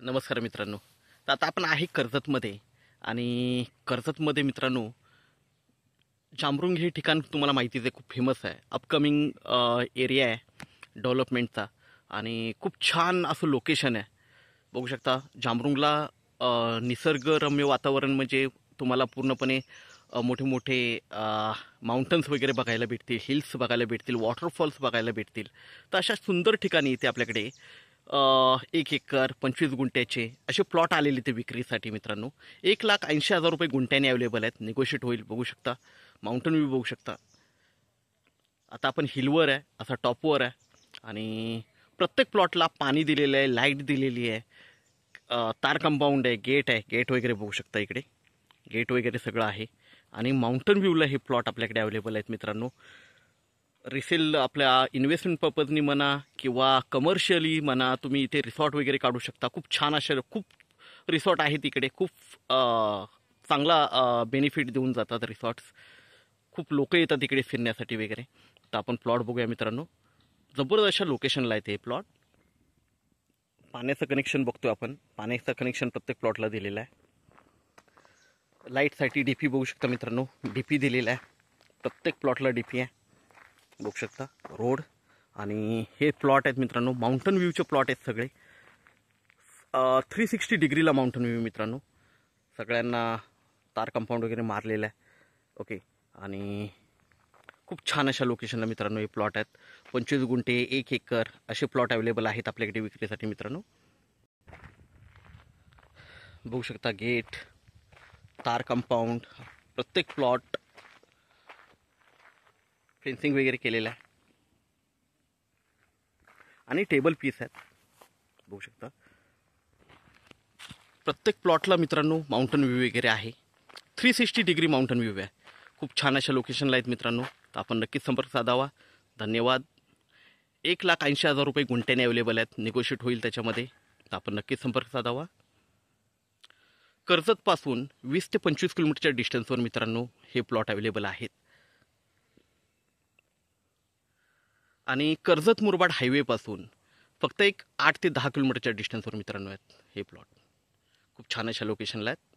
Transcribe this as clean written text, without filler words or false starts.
नमस्कार मित्रांनो. तर आता आपण आहे कर्जतमध्ये आणि कर्जतमध्ये मित्रांनो जांभरुंग हे ठिकाण तुम्हाला माहितीच आहे, खूप फेमस आहे. अपकमिंग एरिया आहे डेव्हलपमेंटचा आणि खूप छान असं लोकेशन आहे. बघू शकता जांभरुंगला निसर्गरम्य वातावरण म्हणजे तुम्हाला पूर्णपणे मोठे मोठे माउंटन्स वगैरे बघायला भेटतील, हिल्स बघायला भेटतील, वॉटरफॉल्स बघायला भेटतील. तर अशा सुंदर ठिकाणी इथे आपल्याकडे 1 एकर 25 गुंठ्याचे असे प्लॉट आलेले ते विक्रीसाठी मित्रांनो. 1,80,000 रुपये गुंठ्याने अवेलेबल आहेत. निगोशिएट होईल. बघू शकता माउंटन व्ह्यू बघू शकता. आता आपण हिलवर आहे, असा टॉपवर आहे आणि प्रत्येक प्लॉटला पाणी दिलेलं आहे, लाईट दिलेली आहे, तार कंपाऊंड आहे, गेट वगैरे बघू शकता. इकडे गेट वगैरे सगळं आहे आणि माउंटन व्ह्यूला हे प्लॉट आपल्याकडे अवेलेबल आहेत मित्रांनो. रिसेल आपल्या इन्व्हेस्टमेंट पर्पजनी म्हणा किंवा कमर्शियली म्हणा, तुम्ही इथे रिसॉर्ट वगैरे काढू शकता. खूप छान असे खूप रिसॉर्ट आहेत इकडे. खूप चांगला बेनिफिट देऊन जातात रिसॉर्ट्स. खूप लोक येतात इकडे फिरण्यासाठी वगैरे. तर आपण प्लॉट बघूया मित्रांनो. जबरदस्त अशा लोकेशनला आहे ते प्लॉट. पाण्याचं कनेक्शन बघतोय आपण. पाण्याचं कनेक्शन प्रत्येक प्लॉटला दिलेलं आहे. लाईटसाठी डीपी बघू शकता मित्रांनो. डीपी दिलेला आहे, प्रत्येक प्लॉटला डीपी आहे. बघू शकता रोड आणि हे प्लॉट आहेत मित्रांनो. माउंटन व्ह्यूचे प्लॉट आहेत सगळे. 360 डिग्रीला माउंटन व्ह्यू मित्रांनो. सगळ्यांना तार कंपाऊंड वगैरे मारलेलं आहे. ओके. आणि खूप छान अशा लोकेशनला मित्रांनो हे प्लॉट आहेत. 25 गुंठे 1 एकर असे प्लॉट अवेलेबल आहेत आपल्याकडे विक्रीसाठी मित्रांनो. बघू शकता गेट, तार कंपाऊंड, प्रत्येक प्लॉट फेन्सिंग वगैरे केलेलं आहे आणि टेबल पीस आहेत. बघू शकता प्रत्येक प्लॉटला मित्रांनो माउंटन व्ह्यू वगैरे आहे. 360 डिग्री माउंटन व्ह्यू आहे. खूप छान अशा लोकेशनला आहेत मित्रांनो. तर आपण नक्कीच संपर्क साधावा. धन्यवाद. 1,80,000 रुपये गुंठ्याने अवेलेबल आहेत. निगोशिएट होईल त्याच्यामध्ये. तर आपण नक्कीच संपर्क साधावा. कर्जतपासून 20 ते 25 किलोमीटरच्या डिस्टन्सवर मित्रांनो हे प्लॉट अवेलेबल आहेत आणि कर्जत मुरबाड हायवेपासून फक्त एक 8 ते 10 किलोमीटरच्या डिस्टन्सवर मित्रांनो आहेत हे प्लॉट. खूप छान अशा लोकेशनला आहेत.